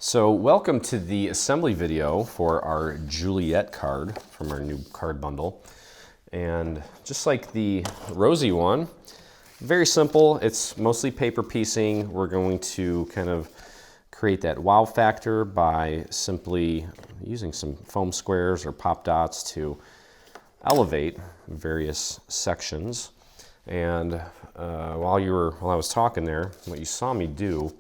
So welcome to the assembly video for our Juliet card from our new card bundle. And just like the rosy one, very simple. It's mostly paper piecing. We're going to kind of create that wow factor by simply using some foam squares or pop dots to elevate various sections. And while I was talking there, what you saw me do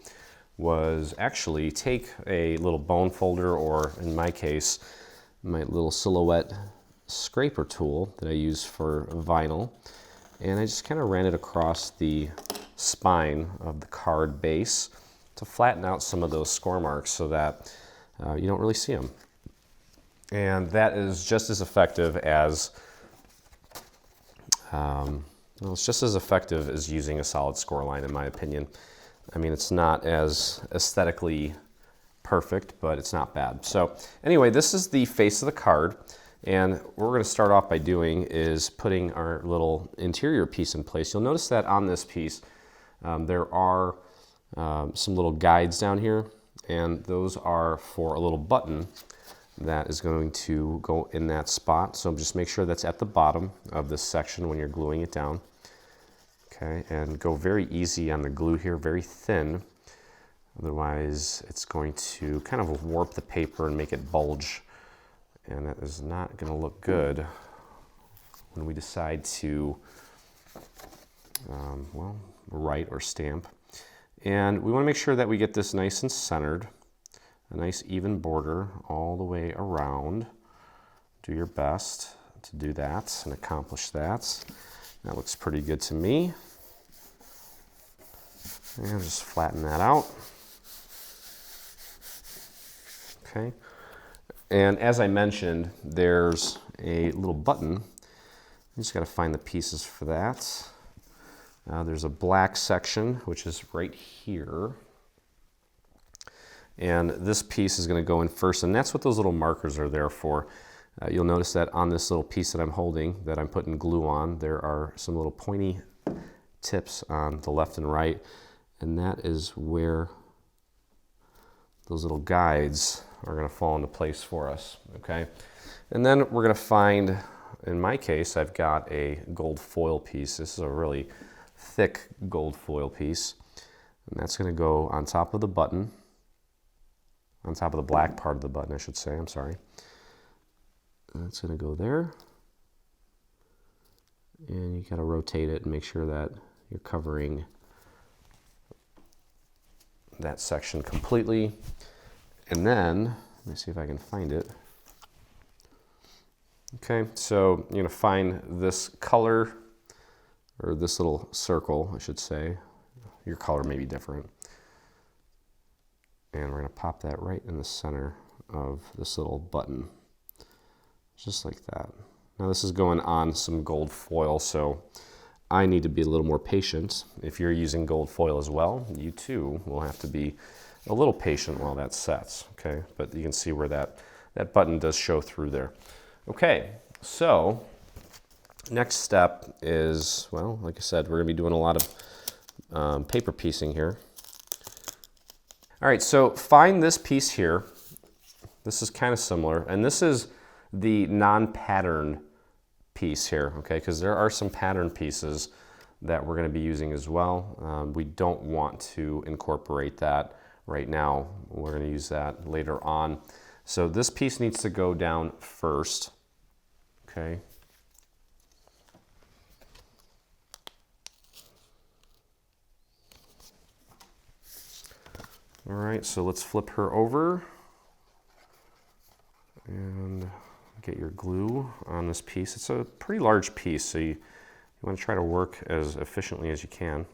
was actually take a little bone folder, or in my case, my little silhouette scraper tool that I use for vinyl, and I just kind of ran it across the spine of the card base to flatten out some of those score marks so that you don't really see them. And that is just as effective as it's just as effective as using a solid score line, in my opinion. I mean, it's not as aesthetically perfect, but it's not bad. So anyway, this is the face of the card. And what we're going to start off by doing is putting our little interior piece in place. You'll notice that on this piece, there are some little guides down here, and those are for a little button that is going to go in that spot. So just make sure that's at the bottom of this section when you're gluing it down. Okay, and go very easy on the glue here, very thin. Otherwise, it's going to kind of warp the paper and make it bulge. And that is not going to look good when we decide to, write or stamp. And we want to make sure that we get this nice and centered, a nice even border all the way around. Do your best to do that and accomplish that. That looks pretty good to me. And just flatten that out. Okay. And as I mentioned, there's a little button. You just got to find the pieces for that. There's a black section, which is right here. And this piece is going to go in first, and that's what those little markers are there for. You'll notice that on this little piece that I'm holding, that I'm putting glue on, there are some little pointy tips on the left and right, and that is where those little guides are going to fall into place for us, okay? And then we're going to find, in my case, I've got a gold foil piece. This is a really thick gold foil piece, and that's going to go on top of the button, on top of the black part of the button, I should say, I'm sorry. That's going to go there, and you got to rotate it and make sure that you're covering that section completely. And then, let me see if I can find it. Okay, so you're going to find this color, or this little circle, I should say. Your color may be different. And we're going to pop that right in the center of this little button. Just like that. Now this is going on some gold foil, so I need to be a little more patient. If you're using gold foil as well, you too will have to be a little patient while that sets, okay? But you can see where that button does show through there. Okay, so next step is, well, like I said, we're gonna be doing a lot of paper piecing here. All right, so find this piece here. This is kind of similar, and this is the non-patterned piece here, okay? Because there are some pattern pieces that we're going to be using as well. We don't want to incorporate that right now. We're going to use that later on. So this piece needs to go down first, okay? All right, so let's flip her over and get your glue on this piece. It's a pretty large piece, so you want to try to work as efficiently as you can.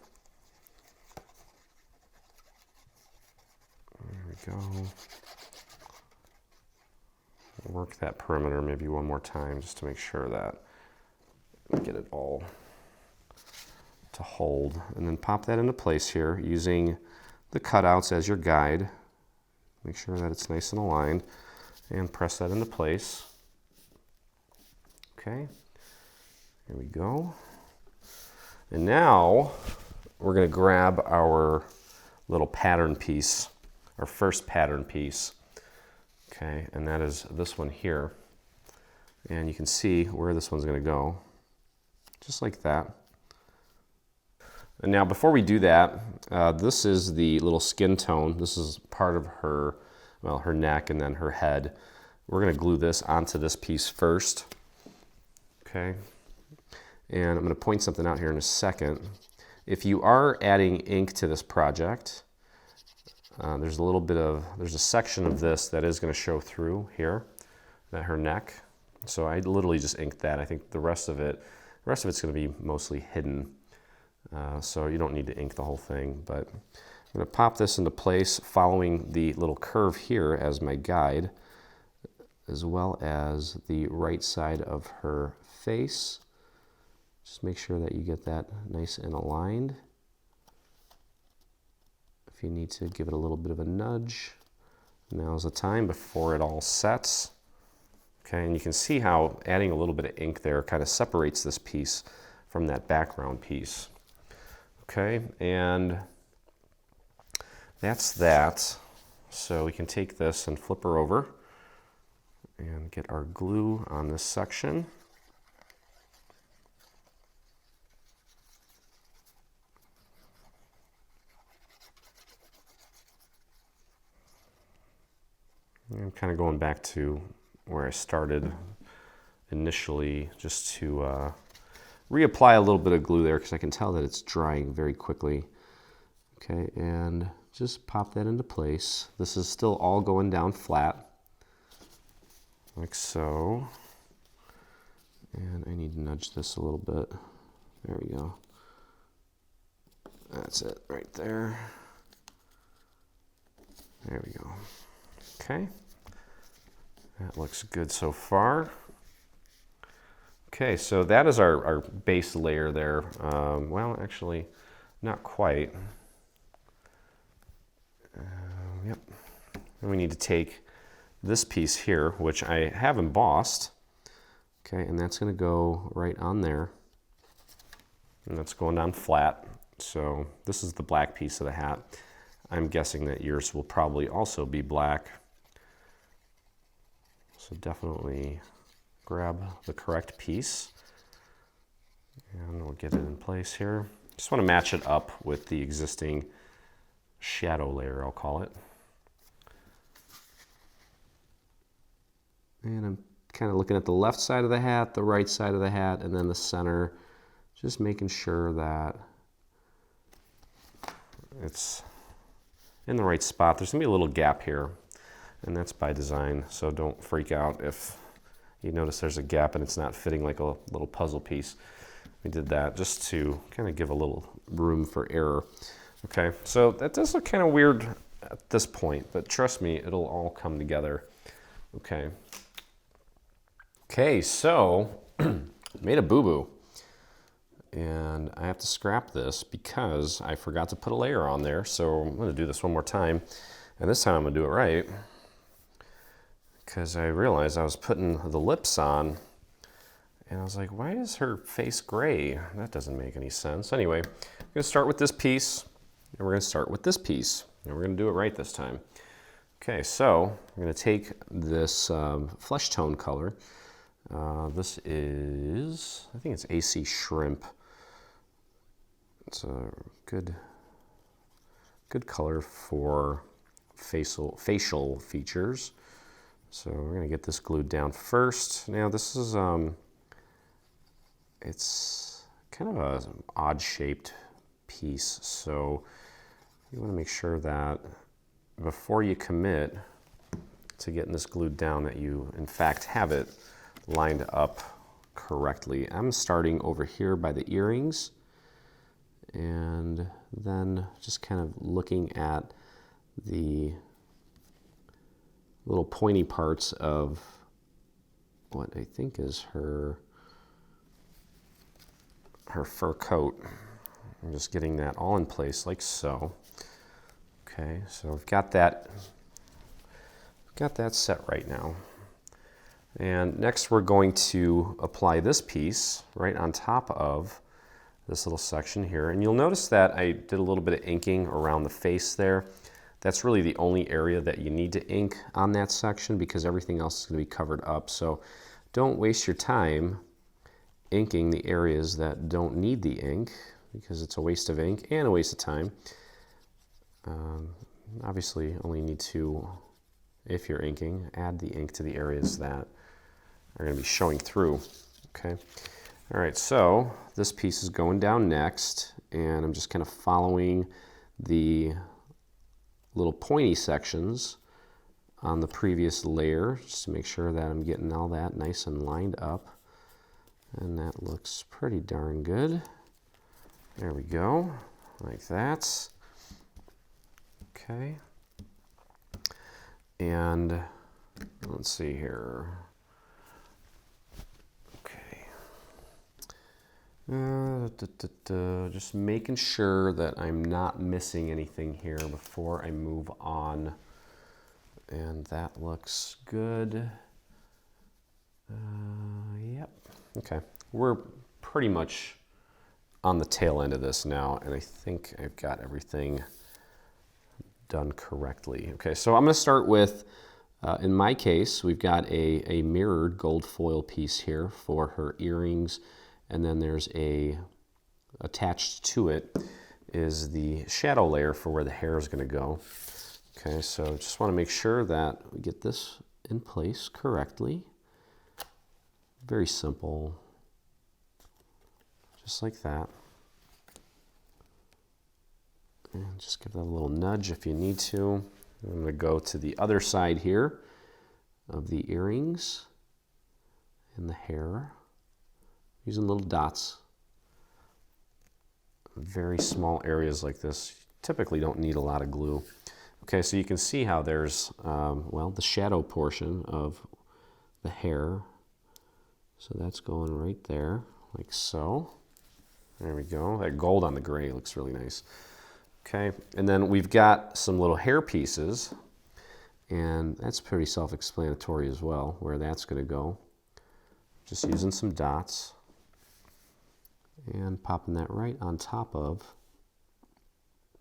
There we go. Work that perimeter maybe one more time just to make sure that we get it all to hold. And then pop that into place here using the cutouts as your guide. Make sure that it's nice and aligned, and press that into place. Okay, here we go. And now we're going to grab our little pattern piece our first pattern piece. Okay, and that is this one here. And you can see where this one's going to go, just like that. And now before we do that, this is the little skin tone. This is part of her, well, her neck and then her head. We're going to glue this onto this piece first. Okay, and I'm going to point something out here in a second. If you are adding ink to this project, there's a section of this that is going to show through here, that her neck. So I literally just inked that. I think the rest of it's going to be mostly hidden. So you don't need to ink the whole thing, but I'm going to pop this into place following the little curve here as my guide, as well as the right side of her face. Just make sure that you get that nice and aligned. If you need to give it a little bit of a nudge, now's the time before it all sets. Okay, and you can see how adding a little bit of ink there kind of separates this piece from that background piece. Okay, and that's that. So we can take this and flip her over and get our glue on this section. I'm kind of going back to where I started initially, just to reapply a little bit of glue there, because I can tell that it's drying very quickly. Okay, and just pop that into place. This is still all going down flat, like so. And I need to nudge this a little bit. There we go. That's it right there. There we go. Okay, that looks good so far. Okay, so that is our base layer there. Well, actually, not quite. Yep. And we need to take this piece here, which I have embossed. Okay, and that's going to go right on there. And that's going down flat. So this is the black piece of the hat. I'm guessing that yours will probably also be black. So definitely grab the correct piece and we'll get it in place here. Just want to match it up with the existing shadow layer, I'll call it. And I'm kind of looking at the left side of the hat, the right side of the hat, and then the center, just making sure that it's in the right spot. There's gonna be a little gap here, and that's by design, so don't freak out if you notice there's a gap and it's not fitting like a little puzzle piece. We did that just to kind of give a little room for error. Okay, so that does look kind of weird at this point, but trust me, it'll all come together. Okay. Okay, so made a boo-boo. And I have to scrap this because I forgot to put a layer on there. So I'm going to do this one more time. And this time I'm going to do it right, because I realized I was putting the lips on and I was like, why is her face gray? That doesn't make any sense. Anyway, I'm going to start with this piece and we're going to start with this piece and we're going to do it right this time. Okay, so I'm going to take this flesh tone color. This is, I think it's AC Shrimp. It's a good color for facial features. So we're going to get this glued down first. Now this is, it's kind of an odd shaped piece. So you want to make sure that before you commit to getting this glued down that you in fact have it lined up correctly. I'm starting over here by the earrings and then just kind of looking at the little pointy parts of what I think is her fur coat. I'm just getting that all in place like so. Okay, so I've got that set right now. And next we're going to apply this piece right on top of this little section here. And you'll notice that I did a little bit of inking around the face there. that's really the only area that you need to ink on that section because everything else is going to be covered up. So don't waste your time inking the areas that don't need the ink because it's a waste of ink and a waste of time. Obviously, only need to, if you're inking, add the ink to the areas that are going to be showing through. Okay. All right, so this piece is going down next, and I'm just kind of following the little pointy sections on the previous layer just to make sure that I'm getting all that nice and lined up. And that looks pretty darn good. There we go, like that. Okay. And let's see here. Okay. Just making sure that I'm not missing anything here before I move on. And that looks good. Yep. Okay. We're pretty much on the tail end of this now, and I think I've got everything done correctly. Okay, so I'm going to start with, in my case, we've got a mirrored gold foil piece here for her earrings, and then there's attached to it is the shadow layer for where the hair is going to go. Okay, so just want to make sure that we get this in place correctly. Very simple, just like that. And just give that a little nudge if you need to. I'm going to go to the other side here of the earrings and the hair, using little dots. Very small areas like this typically don't need a lot of glue. Okay, so you can see how there's, well, the shadow portion of the hair. So that's going right there, like so. There we go. That gold on the gray looks really nice. Okay, and then we've got some little hair pieces, and that's pretty self-explanatory as well, where that's going to go. Just using some dots and popping that right on top of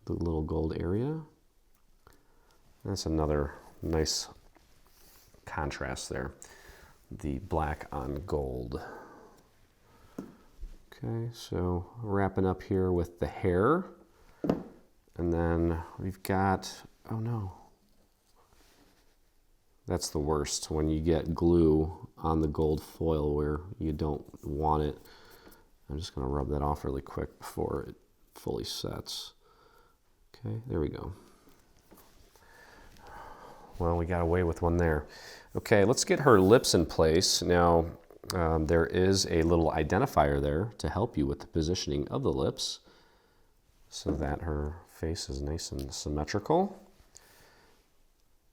the little gold area. That's another nice contrast there, the black on gold. Okay, so wrapping up here with the hair. And then we've got, oh no, that's the worst, when you get glue on the gold foil where you don't want it. I'm just going to rub that off really quick before it fully sets. Okay, there we go. Well, we got away with one there. Okay, let's get her lips in place. Now, there is a little identifier there to help you with the positioning of the lips so that her face is nice and symmetrical.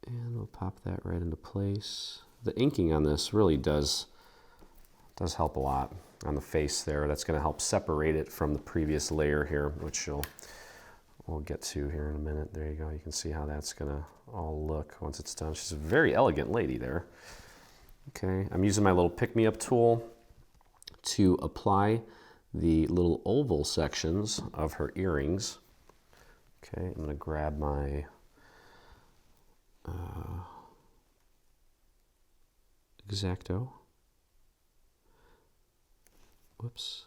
And we'll pop that right into place. The inking on this really does help a lot on the face there. That's going to help separate it from the previous layer here, which we'll get to here in a minute. There you go. You can see how that's going to all look once it's done. She's a very elegant lady there. Okay, I'm using my little pick-me-up tool to apply the little oval sections of her earrings. Okay, I'm going to grab my X-Acto. Whoops.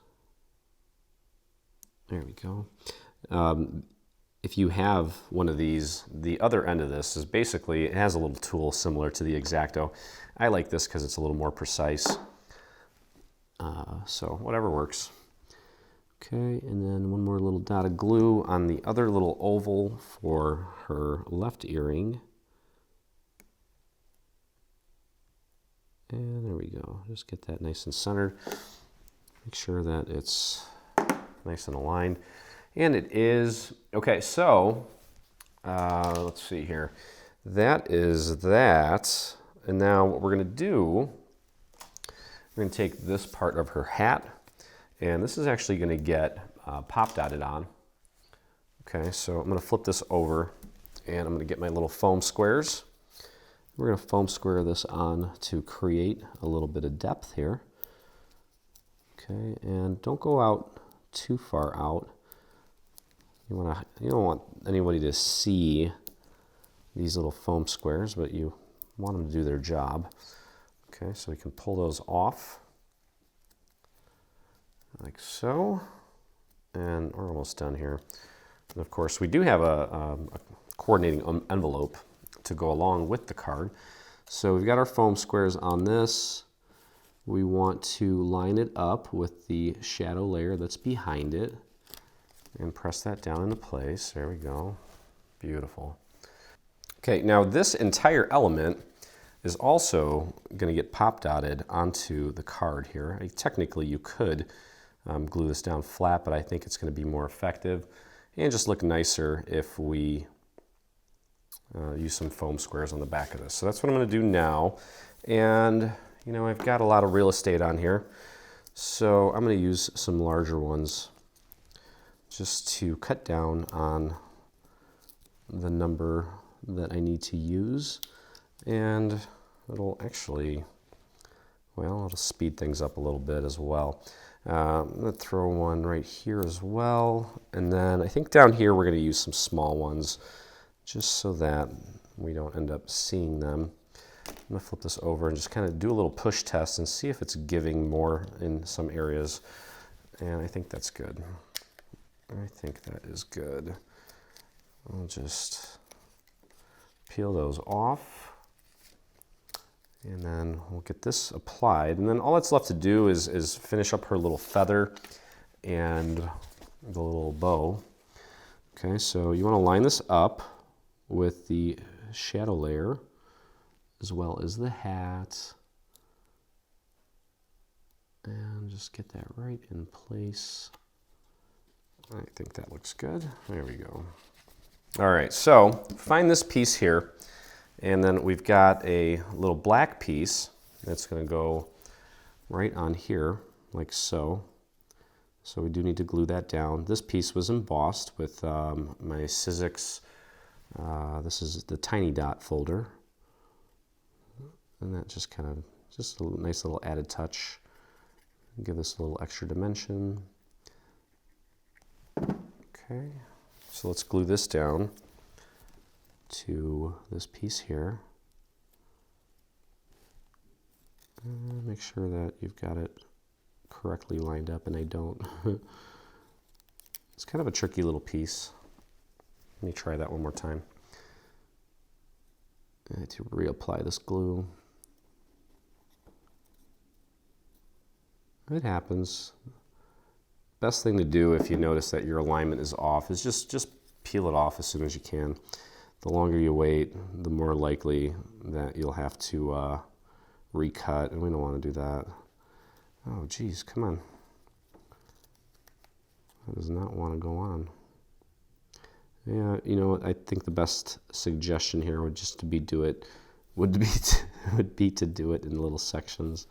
There we go. If you have one of these, the other end of this is basically, it has a little tool similar to the X-Acto. I like this because it's a little more precise. So whatever works. Okay, and then one more little dot of glue on the other little oval for her left earring. And there we go. Just get that nice and centered. Make sure that it's nice and aligned. And it is. Okay, so let's see here. That is that. And now what we're going to do, we're going to take this part of her hat, and this is actually going to get pop dotted on. Okay, so I'm going to flip this over, and I'm going to get my little foam squares. We're going to foam square this on to create a little bit of depth here. Okay, and don't go out too far out. You don't want anybody to see these little foam squares, but you want them to do their job. Okay, so we can pull those off like so, and we're almost done here. And of course, we do have a coordinating envelope to go along with the card. So we've got our foam squares on this. We want to line it up with the shadow layer that's behind it and press that down into place. There we go. Beautiful. Okay, now this entire element is also going to get pop dotted onto the card here. Technically, you could glue this down flat, but I think it's going to be more effective and just look nicer if we use some foam squares on the back of this. So that's what I'm going to do now. And you know, I've got a lot of real estate on here, so I'm going to use some larger ones just to cut down on the number that I need to use. And it'll actually, well, it'll speed things up a little bit as well. I'm going to throw one right here as well. And then I think down here we're going to use some small ones just so that we don't end up seeing them. I'm going to flip this over and just kind of do a little push test and see if it's giving more in some areas. And I think that's good. I think that is good. I'll just peel those off. And then we'll get this applied. And then all that's left to do is finish up her little feather and the little bow. Okay, so you want to line this up with the shadow layer as well as the hat. And just get that right in place. I think that looks good. There we go. All right, so find this piece here. And then we've got a little black piece that's going to go right on here, like so. So we do need to glue that down. This piece was embossed with my Sizzix. This is the Tiny Dot folder. And that just kind of, just a nice little added touch. Give this a little extra dimension. Okay, so let's glue this down to this piece here. And make sure that you've got it correctly lined up, and I don't. It's kind of a tricky little piece. Let me try that one more time. I need to reapply this glue. It happens. Best thing to do if you notice that your alignment is off is just peel it off as soon as you can. The longer you wait, the more likely that you'll have to recut, and we don't want to do that. Oh geez, come on. That does not want to go on. Yeah, you know what, I think the best suggestion here would be to do it in little sections.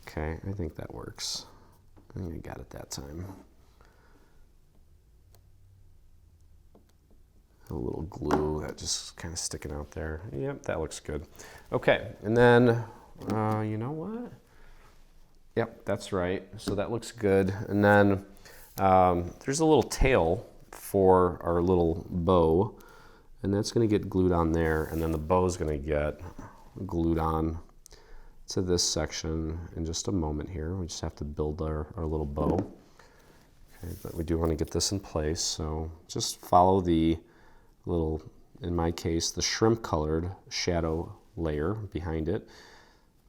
Okay, I think that works. I think I got it that time. A little glue that just kind of sticking out there. Yep, that looks good. Okay, and then, you know what? Yep, that's right. So that looks good. And then there's a little tail for our little bow, and that's going to get glued on there, and then the bow is going to get glued on to this section in just a moment here. We just have to build our little bow. Okay, but we do want to get this in place, so just follow the little, in my case, the shrimp colored shadow layer behind it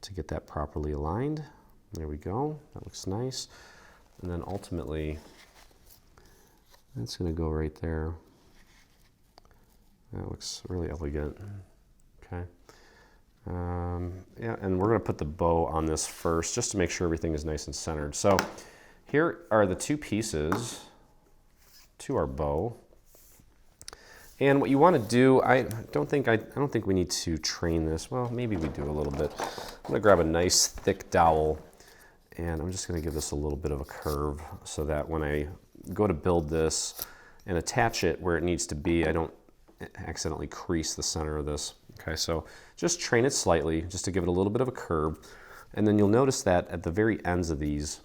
to get that properly aligned. There we go, that looks nice. And then ultimately, that's going to go right there. That looks really elegant. Okay. Yeah, and we're going to put the bow on this first just to make sure everything is nice and centered. So here are the two pieces to our bow. And what you want to do, I don't think we need to train this. Well, maybe we do a little bit. I'm going to grab a nice thick dowel, and I'm just going to give this a little bit of a curve so that when I go to build this and attach it where it needs to be, I don't accidentally crease the center of this. Okay, so just train it slightly just to give it a little bit of a curve. And then you'll notice that at the very ends of these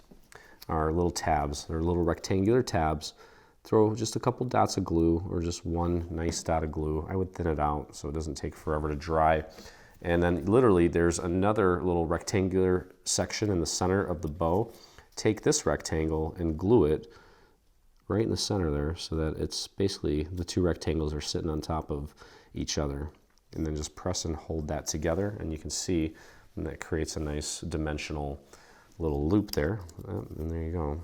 are little tabs. They're little rectangular tabs throw just a couple dots of glue, or just one nice dot of glue. I would thin it out so it doesn't take forever to dry. And then literally there's another little rectangular section in the center of the bow. Take this rectangle and glue it right in the center there so that it's basically the two rectangles are sitting on top of each other. And then just press and hold that together, and you can see that creates a nice dimensional little loop there. And there you go.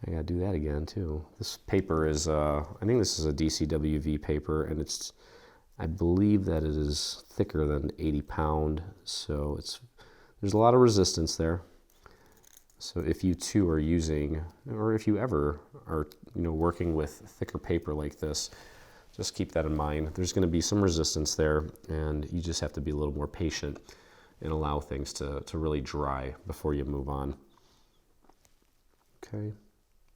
I gotta do that again too. This paper is, I think this is a DCWV paper, and it's, I believe that it is thicker than 80 pound, so there's a lot of resistance there. So if you too are using, or if you ever are, working with thicker paper like this, just keep that in mind. There's going to be some resistance there, and you just have to be a little more patient and allow things to really dry before you move on. Okay,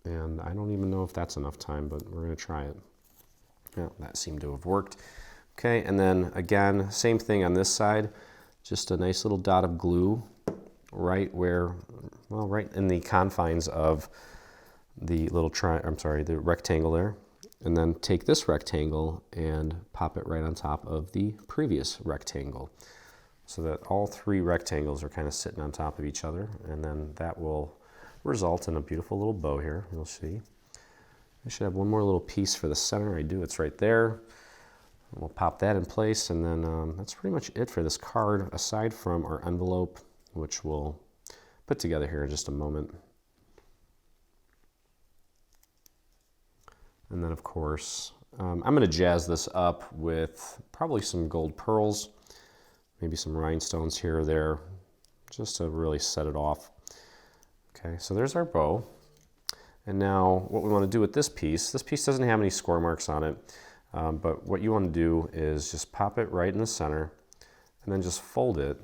and I don't even know if that's enough time, but we're going to try it. Yeah, that seemed to have worked. Okay, and then again, same thing on this side, just a nice little dot of glue right where, well, right in the confines of the little the rectangle there. And then take this rectangle and pop it right on top of the previous rectangle, so that all three rectangles are kind of sitting on top of each other, and then that will result in a beautiful little bow here. You'll see. I should have one more little piece for the center. I do, it's right there. We'll pop that in place, and then that's pretty much it for this card, aside from our envelope, which we'll put together here in just a moment. And then of course, I'm going to jazz this up with probably some gold pearls, maybe some rhinestones here or there, just to really set it off. Okay, so there's our bow. And now what we want to do with this piece doesn't have any score marks on it, but what you want to do is just pop it right in the center, and then just fold it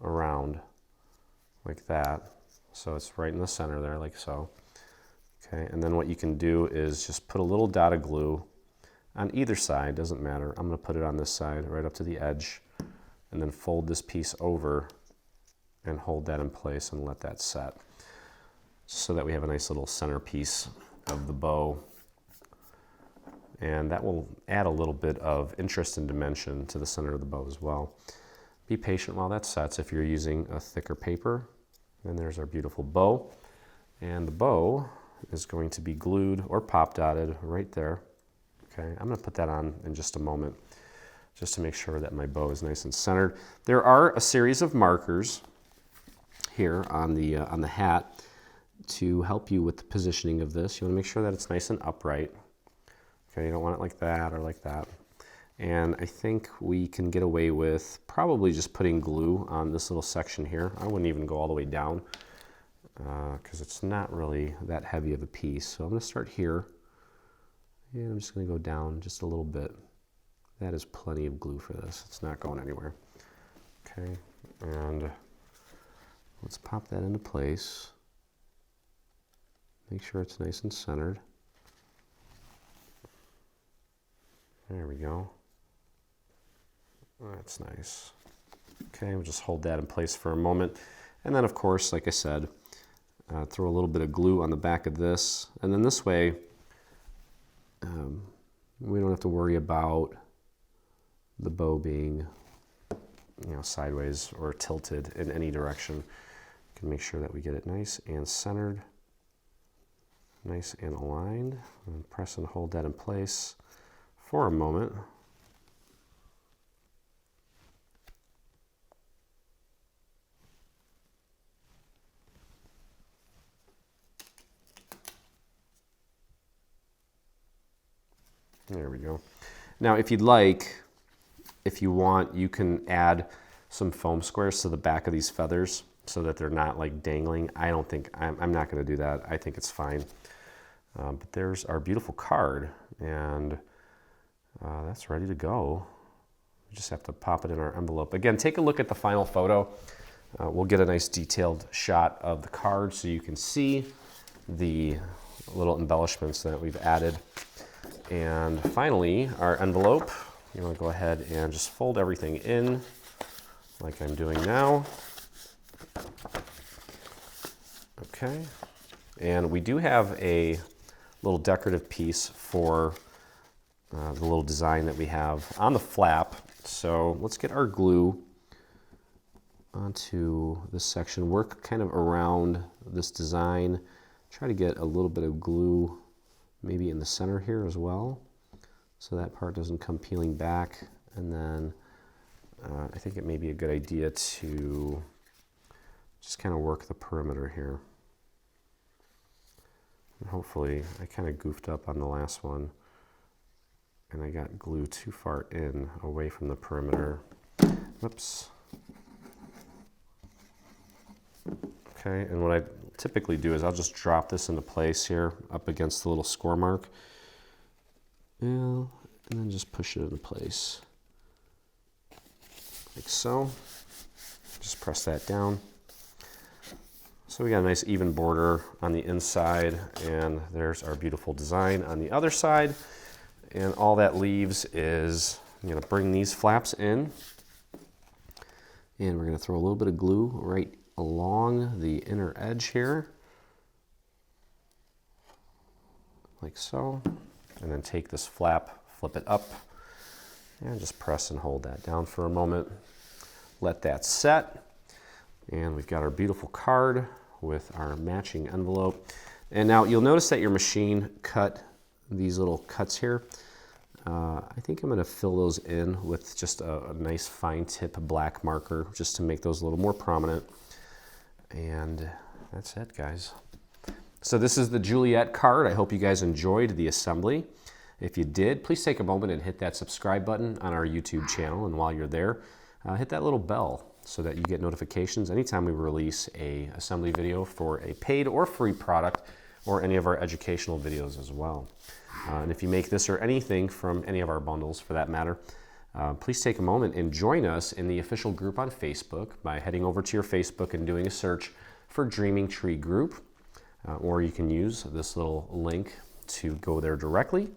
around like that. So it's right in the center there, like so. Okay, and then what you can do is just put a little dot of glue on either side, doesn't matter. I'm going to put it on this side right up to the edge, and then fold this piece over and hold that in place and let that set, so that we have a nice little centerpiece of the bow. And that will add a little bit of interest and dimension to the center of the bow as well. Be patient while that sets if you're using a thicker paper. And there's our beautiful bow. And the bow is going to be glued or pop dotted right there. Okay, I'm going to put that on in just a moment, just to make sure that my bow is nice and centered. There are a series of markers here on the hat to help you with the positioning of this. You want to make sure that it's nice and upright. Okay, you don't want it like that or like that. And I think we can get away with probably just putting glue on this little section here. I wouldn't even go all the way down, because it's not really that heavy of a piece. So I'm going to start here, and I'm just going to go down just a little bit. That is plenty of glue for this. It's not going anywhere. Okay, and let's pop that into place. Make sure it's nice and centered. There we go. That's nice. Okay, we'll just hold that in place for a moment. And then of course, like I said, throw a little bit of glue on the back of this. And then this way, we don't have to worry about the bow being, sideways or tilted in any direction. We can make sure that we get it nice and centered, nice and aligned. And press and hold that in place for a moment. There we go. Now, if you want, you can add some foam squares to the back of these feathers so that they're not like dangling. I'm not going to do that. I think it's fine. But there's our beautiful card, and that's ready to go. We just have to pop it in our envelope. Again, take a look at the final photo. We'll get a nice detailed shot of the card so you can see the little embellishments that we've added. And finally, our envelope. You want to go ahead and just fold everything in like I'm doing now. Okay. And we do have a little decorative piece for the little design that we have on the flap. So let's get our glue onto this section, work kind of around this design, try to get a little bit of glue maybe in the center here as well, so that part doesn't come peeling back. And then I think it may be a good idea to just kind of work the perimeter here. And hopefully, I kind of goofed up on the last one and I got glue too far in away from the perimeter. Whoops. Okay, and what I typically do is I'll just drop this into place here up against the little score mark. And then just push it into place. Like so. Just press that down. So we got a nice even border on the inside, and there's our beautiful design on the other side. And all that leaves is, I'm going to bring these flaps in, and we're going to throw a little bit of glue right along the inner edge here, like so. And then take this flap, flip it up, and just press and hold that down for a moment. Let that set. And we've got our beautiful card with our matching envelope. And now you'll notice that your machine cut these little cuts here. I think I'm going to fill those in with just a nice fine tip black marker just to make those a little more prominent. And that's it, guys. So this is the Juliet card. I hope you guys enjoyed the assembly. If you did, please take a moment and hit that subscribe button on our YouTube channel. And while you're there, hit that little bell so that you get notifications anytime we release an assembly video for a paid or free product, or any of our educational videos as well. And if you make this or anything from any of our bundles for that matter, please take a moment and join us in the official group on Facebook by heading over to your Facebook and doing a search for Dreaming Tree Group. Or you can use this little link to go there directly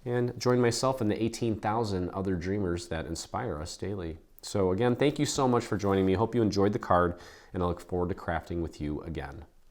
and join myself and the 18,000 other dreamers that inspire us daily. So again, thank you so much for joining me. I hope you enjoyed the card, and I look forward to crafting with you again.